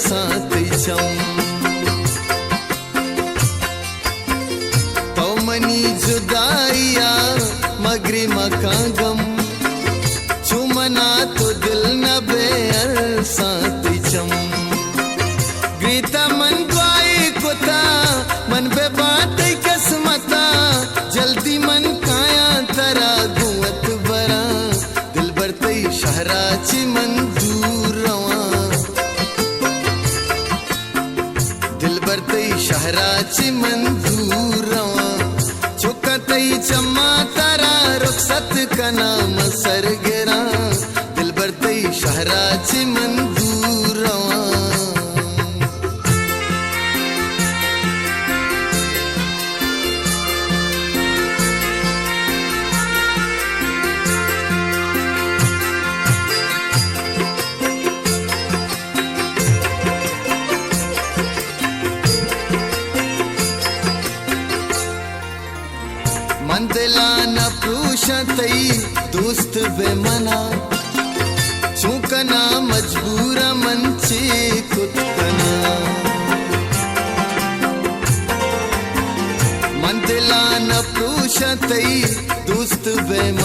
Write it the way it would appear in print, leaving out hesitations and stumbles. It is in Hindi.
साथ चम तो मनी जुदाइया मगरी मका गम चुमना तो दिल न बेअर साथ चम गीता मन द्वाई कुता मन बे बात किस्मता जल्दी मन काया तरा गुवत बरा दिल बरतई शहराची मंजूर रवा दिल बरतई शहराची मंजूर रवा चुकतई चम्मा तारा रुखसत का नाम सरगरा दिल बरतई शहराची मंजूर रवा मंदिला न प्रूशतई दोस्त बेमना चूकना मजबूर मंचे कुतना मंदिला न प्रूशतई दोस्त बेमना